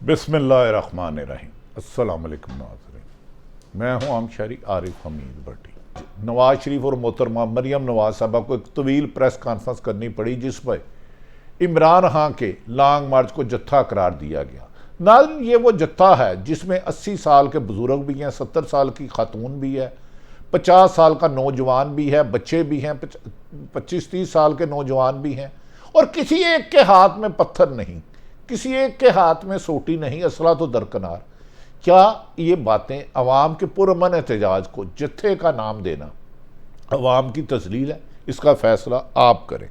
बिस्मिल्लाहिर्रहमानिर्रहीम। अस्सलाम वालेकुम नाज़रीन, मैं हूं आम शहरी आरिफ हमीद भट्टी। नवाज शरीफ और मोहतरमा मरियम नवाज साहबा को एक तवील प्रेस कॉन्फ्रेंस करनी पड़ी जिस पर इमरान खान के लॉन्ग मार्च को जत्था करार दिया गया। नाज़रीन, ये वो जत्था है जिसमें 80 साल के बुजुर्ग भी हैं, 70 साल की खातून भी है, 50 साल का नौजवान भी है, बच्चे भी हैं, 25-30 साल के नौजवान भी हैं, और किसी एक के हाथ में पत्थर नहीं, किसी एक के हाथ में सोटी नहीं, असला तो दरकनार। क्या ये बातें अवाम के पुरअमन एहतजाज को जत्थे का नाम देना अवाम की तस्लील है? इसका फैसला आप करें।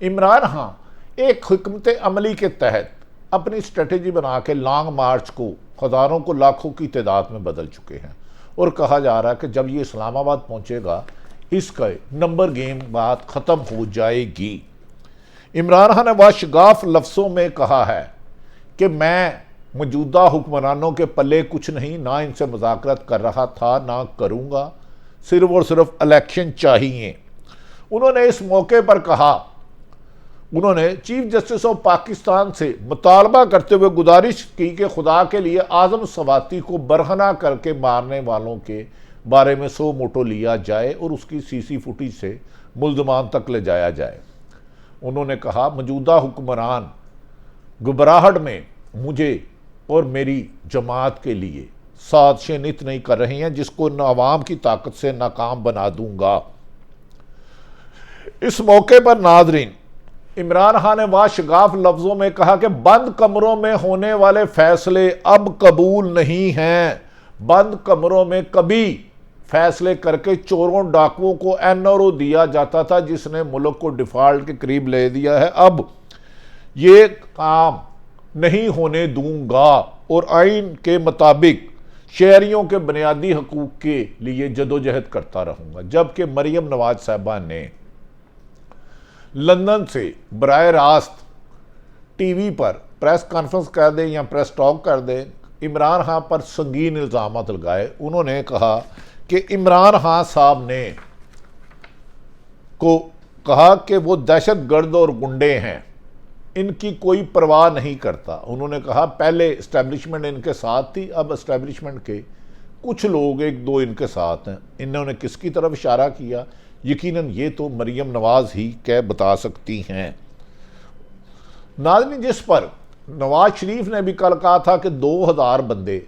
इमरान खान एक हिकमत अमली के तहत अपनी स्ट्रेटजी बना के लॉन्ग मार्च को हज़ारों को लाखों की तादाद में बदल चुके हैं, और कहा जा रहा है कि जब ये इस्लामाबाद पहुंचेगा इसका नंबर गेम बात ख़त्म हो जाएगी। इमरान खान ने वाशगाफ लफ्ज़ों में कहा है कि मैं मौजूदा हुक्मरानों के पल्ले कुछ नहीं, ना इनसे मुज़ाकरत कर रहा था ना करूँगा, सिर्फ और सिर्फ इलेक्शन चाहिए। उन्होंने इस मौके पर कहा, उन्होंने चीफ जस्टिस ऑफ पाकिस्तान से मुतालबा करते हुए गुजारिश की कि खुदा के लिए आज़म सवाती को बरहना करके मारने वालों के बारे में 100 मोटो लिया जाए और उसकी सीसी फुटेज से मुल्ज़मान तक ले जाया जाए। उन्होंने कहा, मौजूदा हुक्मरान घबराहट में मुझे और मेरी जमात के लिए साजिशें नित नहीं कर रहे हैं जिसको न अवाम की ताकत से नाकाम बना दूंगा। इस मौके पर नाजरीन, इमरान खान ने वाशगाफ लफ्जों में कहा कि बंद कमरों में होने वाले फैसले अब कबूल नहीं हैं। बंद कमरों में कभी फैसले करके चोरों डाकुओं को एनआरओ दिया जाता था जिसने मुल्क को डिफॉल्ट के करीब ले दिया है। अब ये काम नहीं होने दूंगा और आइन के मुताबिक शहरियों के बुनियादी हकूक के लिए जदोजहद करता रहूंगा। जबकि मरियम नवाज साहबा ने लंदन से बराह रास्त टीवी पर प्रेस कॉन्फ्रेंस कर दें या प्रेस टॉक कर दें, इमरान खान पर संगीन इल्ज़ामात लगाए। उन्होंने कहा कि इमरान खान साहब ने को कहा कि वो दहशतगर्द और गुंडे हैं, इनकी कोई परवाह नहीं करता। उन्होंने कहा पहले इस्टेब्लिशमेंट इनके साथ थी, अब इस्टेब्लिशमेंट के कुछ लोग एक दो इनके साथ हैं। इन्होंने किसकी तरफ इशारा किया? यकीनन ये तो मरियम नवाज ही कह बता सकती हैं। नाज़रीन, जिस पर नवाज शरीफ ने भी कल कहा था कि 2000 बंदे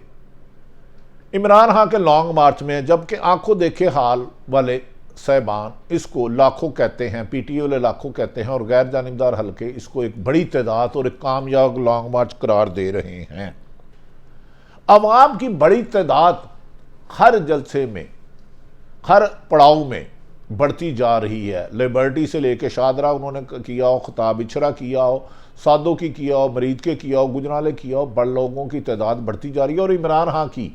इमरान खान के लॉन्ग मार्च में, जबकि आंखों देखे हाल वाले साहबान इसको लाखों कहते हैं, पीटीए वाले लाखों कहते हैं, और गैर जानिबदार हल्के इसको एक बड़ी तादाद और एक कामयाब लॉन्ग मार्च करार दे रहे हैं। अवाम की बड़ी तादाद हर जलसे में, हर पड़ाव में बढ़ती जा रही है। लिबर्टी से लेके शादरा उन्होंने किया हो, खिताब इछरा किया हो, सादों की किया हो, मरीद के किया हो, गुजराले किया हो, बड़ लोगों की तादाद बढ़ती जा रही है और इमरान खान की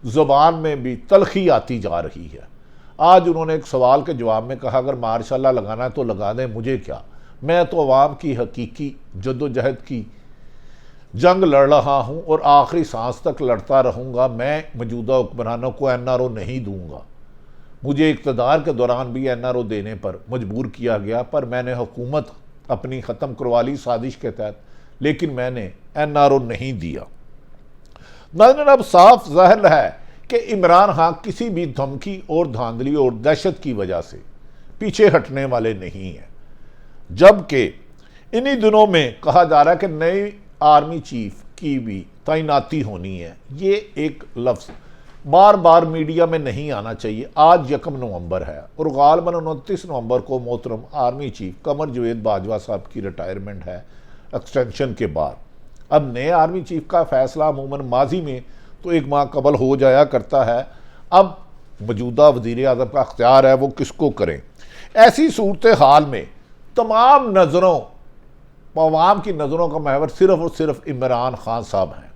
ज़ुबान में भी तलखी आती जा रही है। आज उन्होंने एक सवाल के जवाब में कहा, अगर मार्शाल्लाह लगाना है तो लगा दें, मुझे क्या, मैं तो अवाम की हकीकी जद्दोजहद की जंग लड़ रहा हूँ और आखिरी सांस तक लड़ता रहूँगा। मैं मौजूदा हुक्मरानों को एनआरओ नहीं दूंगा। मुझे इक़्तिदार के दौरान भी एनआरओ देने पर मजबूर किया गया, पर मैंने हुकूमत अपनी ख़त्म करवा ली साजिश के तहत, लेकिन मैंने एनआरओ नहीं दिया। नाज़रीन, अब साफ ज़ाहिर है कि इमरान खान किसी भी धमकी और धांधली और दहशत की वजह से पीछे हटने वाले नहीं हैं। जबकि इन्हीं दिनों में कहा जा रहा है कि नई आर्मी चीफ की भी तैनाती होनी है। ये एक लफ्ज़ बार बार मीडिया में नहीं आना चाहिए। आज 1 नवंबर है और गालबन 29 नवंबर को मोहतरम आर्मी चीफ कमर जावेद बाजवा साहब की रिटायरमेंट है एक्सटेंशन के बाद। अब नए आर्मी चीफ का फैसला अमूमन माजी में तो 1 माह कबल हो जाया करता है। अब मौजूदा वज़ीर आज़म का अख्तियार है वो किसको करें। ऐसी सूरत हाल में तमाम नज़रों, अवाम की नज़रों का महवर सिर्फ और सिर्फ इमरान खान साहब हैं।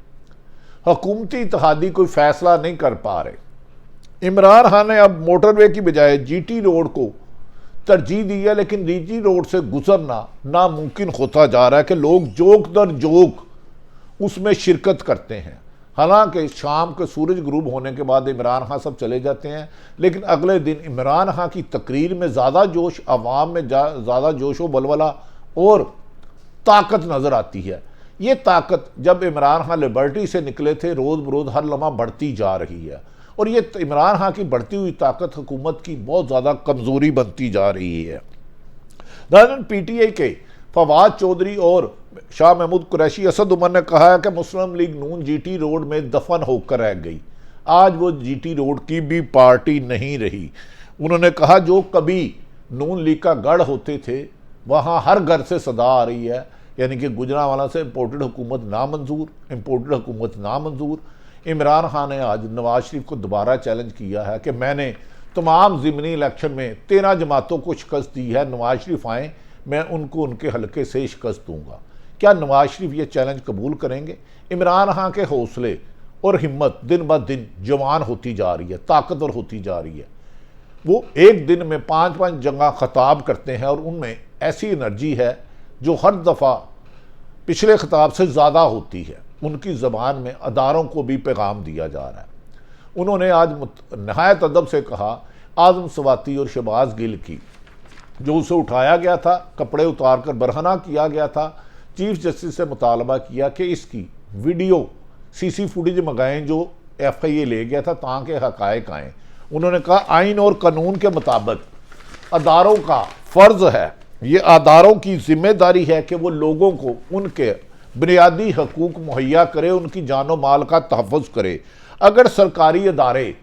हुकूमती इत्तेहादी कोई फैसला नहीं कर पा रहे। इमरान खान ने अब मोटरवे की बजाय जीटी रोड को तरजीह दी है, लेकिन जीटी रोड से गुजरना नामुमकिन होता जा रहा है कि लोग जोक दर जोक उसमें शिरकत करते हैं। हालांकि शाम के सूरज गुरूब होने के बाद इमरान खान सब चले जाते हैं, लेकिन अगले दिन इमरान खान की तकरीर में ज़्यादा जोश, आवाम में ज़्यादा जोश व बलवला और ताकत नज़र आती है। ये ताकत जब इमरान खान लिबर्टी से निकले थे रोज़ बरोज़ हर लम्हा बढ़ती जा रही है, और ये इमरान खान की बढ़ती हुई ताकत हुकूमत की बहुत ज़्यादा कमज़ोरी बनती जा रही है। दरअसल PTI के फवाद चौधरी और शाह महमूद कुरैशी असद उमर ने कहा है कि मुस्लिम लीग नून GT रोड में दफन होकर रह गई। आज वो GT रोड की भी पार्टी नहीं रही। उन्होंने कहा जो कभी नून लीग का गढ़ होते थे वहाँ हर घर से सदा आ रही है, यानी कि गुजरांवाला से इम्पोर्टेड हुकूमत नामंजूर, इम्पोर्टेड हुकूमत नामंजूर। इमरान खान ने आज नवाज शरीफ को दोबारा चैलेंज किया है कि मैंने तमाम ज़िमनी इलेक्शन में 13 जमातों को शिकस्त दी है, नवाज शरीफ आएँ मैं उनको उनके हलके से शिकस्त दूंगा। क्या नवाज शरीफ ये चैलेंज कबूल करेंगे? इमरान खान के हौसले और हिम्मत दिन ब दिन जवान होती जा रही है, ताकतवर होती जा रही है। वो एक दिन में 5-5 जगह खिताब करते हैं और उनमें ऐसी एनर्जी है जो हर दफ़ा पिछले खिताब से ज़्यादा होती है। उनकी ज़बान में अदारों को भी पैगाम दिया जा रहा है। उन्होंने आज नहायत अदब से कहा आज़म सवाती और शहबाज गिल की, जो उसे उठाया गया था, कपड़े उतार कर बरहना किया गया था, चीफ जस्टिस से मुतालबा किया कि इसकी वीडियो CC फुटेज मंगाएं जो FIA ले गया था ताकि हकायक आएँ। उन्होंने कहा आइन और कानून के मुताबिक अदारों का फ़र्ज़ है, ये अदारों की जिम्मेदारी है कि वो लोगों को उनके बुनियादी हकूक़ मुहैया करे, उनकी जानो माल का तहफ़्फ़ुज़ करे। अगर सरकारी अदारे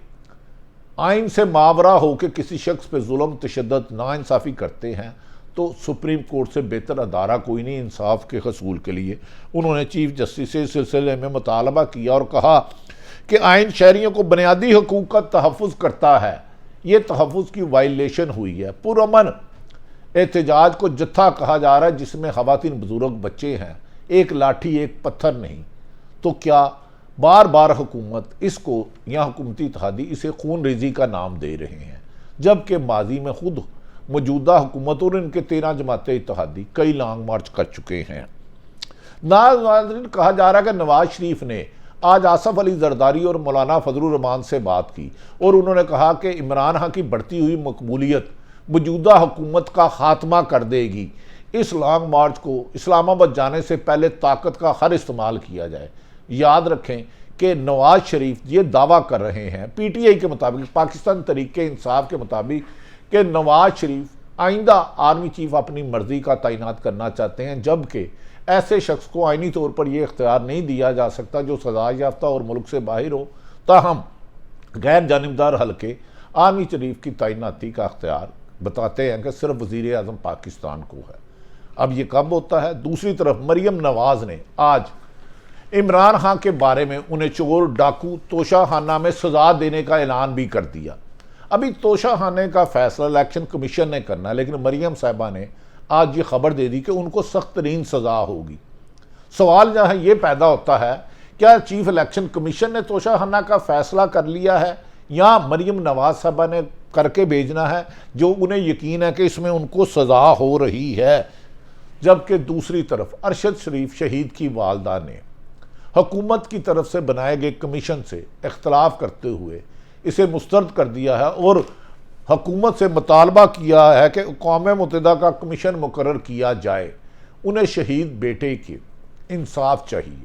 आइन से मावरा हो के किसी शख्स पे जुल्म, तशद्दुद, नाइंसाफ़ी करते हैं तो सुप्रीम कोर्ट से बेहतर अदारा कोई नहीं इंसाफ के हसूल के लिए। उन्होंने चीफ जस्टिस से इस सिलसिले में मुतालबा किया और कहा कि आइन शहरियों को बुनियादी हकूक़ का तहफ़्फ़ुज़ करता है, ये तहफ़्फ़ुज़ की वायलेशन हुई है। पुरअमन एहतजाज को जत्था कहा जा रहा है जिसमें ख़वातीन, बुजुर्ग, बच्चे हैं, एक लाठी एक पत्थर नहीं। तो क्या बार बार हुकूमत इसको या हुकूमती इत्तेहादी इसे खून रेजी का नाम दे रहे हैं, जबकि माजी में खुद मौजूदा हुकूमत और इनके 13 जमाते इत्तेहादी कई लॉन्ग मार्च कर चुके हैं। नाज़रीन, कहा जा रहा है कि नवाज शरीफ ने आज आसफ अली जरदारी और मौलाना फजलुर रहमान से बात की और उन्होंने कहा कि इमरान खान की बढ़ती हुई मकबूलियत मौजूदा हुकूमत का खात्मा कर देगी। इस लॉन्ग मार्च को इस्लामाबाद जाने से पहले ताकत का हर इस्तेमाल किया जाए। याद रखें कि नवाज शरीफ ये दावा कर रहे हैं PTI के मुताबिक, पाकिस्तान तरीके इंसाफ के मुताबिक, कि नवाज शरीफ आइंदा आर्मी चीफ अपनी मर्जी का तैनात करना चाहते हैं, जबकि ऐसे शख्स को आइनी तौर पर यह इख्तियार नहीं दिया जा सकता जो सजा याफ्ता और मुल्क से बाहर हो। ताहम गैर जानिबदार हल्के आर्मी चीफ की तैनाती का इख्तियार बताते हैं कि सिर्फ वज़ीर आज़म पाकिस्तान को है। अब ये कब होता है? दूसरी तरफ मरियम नवाज ने आज इमरान खान के बारे में उन्हें चोर, डाकू, तोशाखाना में सजा देने का ऐलान भी कर दिया। अभी तोशाखाने का फैसला इलेक्शन कमीशन ने करना है, लेकिन मरियम साहिबा ने आज ये खबर दे दी कि उनको सख्त तरीन सजा होगी। सवाल जहाँ ये पैदा होता है, क्या चीफ इलेक्शन कमीशन ने तोशाखाना का फैसला कर लिया है या मरियम नवाज साहिबा ने करके भेजना है जो उन्हें यकीन है कि इसमें उनको सजा हो रही है? जबकि दूसरी तरफ अरशद शरीफ शहीद की वालदा ने हुकूमत की तरफ से बनाए गए कमीशन से इख्तलाफ करते हुए इसे मुस्तरद कर दिया है और हुकूमत से मुतालबा किया है कि अक़वाम मुत्तहिदा का कमीशन मुकर्रर किया जाए। उन्हें शहीद बेटे के इंसाफ चाहिए।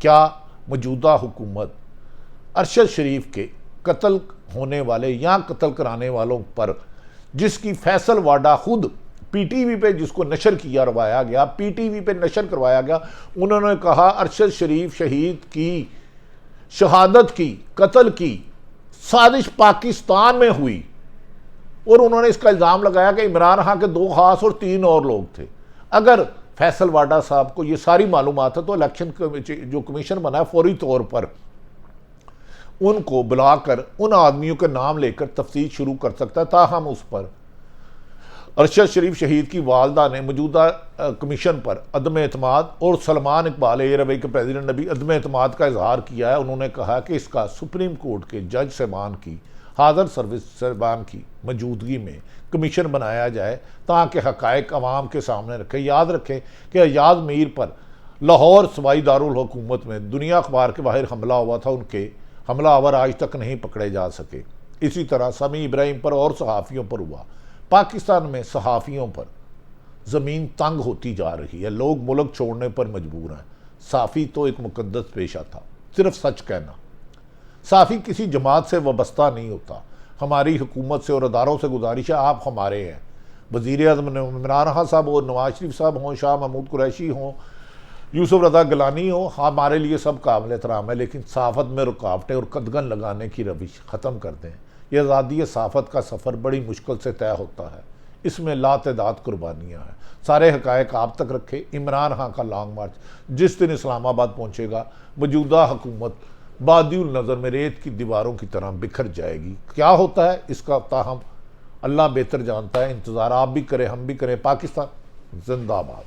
क्या मौजूदा हुकूमत अरशद शरीफ के कत्ल होने वाले या कत्ल कराने वालों पर, जिसकी फैसल वाडा खुद PTV पे जिसको नशर किया करवाया गया, PTV पे नशर करवाया गया, उन्होंने कहा अरशद शरीफ शहीद की शहादत की, कत्ल की साजिश पाकिस्तान में हुई, और उन्होंने इसका इल्ज़ाम लगाया कि इमरान खान के 2 खास और 3 और लोग थे। अगर फैसल वाडा साहब को ये सारी मालूमात है तो इलेक्शन जो कमीशन बना है फौरी तौर पर उनको बुलाकर उन आदमियों के नाम लेकर तफ्तीश शुरू कर सकता है। ताहम उस पर अरशद शरीफ शहीद की वालदा ने मौजूदा कमीशन पर अदम एतमाद और सलमान इकबाल एयरवे के प्रेसिडेंट ने भी अदम एतमाद का इजहार किया है। उन्होंने कहा कि इसका सुप्रीम कोर्ट के जज साहबान की, हाज़र सर्विस साहबान की मौजूदगी में कमीशन बनाया जाए ताकि हक़ाइक़ अवाम के सामने रखें। याद रखें कि अयाज मीर पर लाहौर सूबाई दारुल हुकूमत में दुनिया अखबार के बाहर हमला हुआ था, उनके हमलावर आज तक नहीं पकड़े जा सके। इसी तरह समी इब्राहिम पर और सहाफ़ियों पर हुआ। पाकिस्तान में सहाफ़ियों पर ज़मीन तंग होती जा रही है, लोग मुल्क छोड़ने पर मजबूर हैं। साफ़ी तो एक मुकद्दस पेशा था, सिर्फ सच कहना। साफ़ी किसी जमात से वाबस्ता नहीं होता। हमारी हुकूमत से और अदारों से गुजारिश है, आप हमारे हैं। वज़ीर आज़म इमरान खान साहब हो, नवाज शरीफ साहब हों, शाह महमूद कुरैशी हों, यूसुफ रज़ा गिलानी हो, हमारे लिए सब काबिल एहतराम है, लेकिन सहाफ़त में रुकावटें और कदगन लगाने की रविश ख़त्म कर दें। यह आज़ादी सहाफ़त का सफ़र बड़ी मुश्किल से तय होता है, इसमें लातदाद कुर्बानियाँ हैं। सारे हक़ाइक़ आप तक रखे। इमरान खान का लॉन्ग मार्च जिस दिन इस्लामाबाद पहुँचेगा, मौजूदा हुकूमत बादिउल नज़र में रेत की दीवारों की तरह बिखर जाएगी। क्या होता है इसका ताहम अल्लाह बेहतर जानता है। इंतज़ार आप भी करें, हम भी करें। पाकिस्तान जिंदाबाद।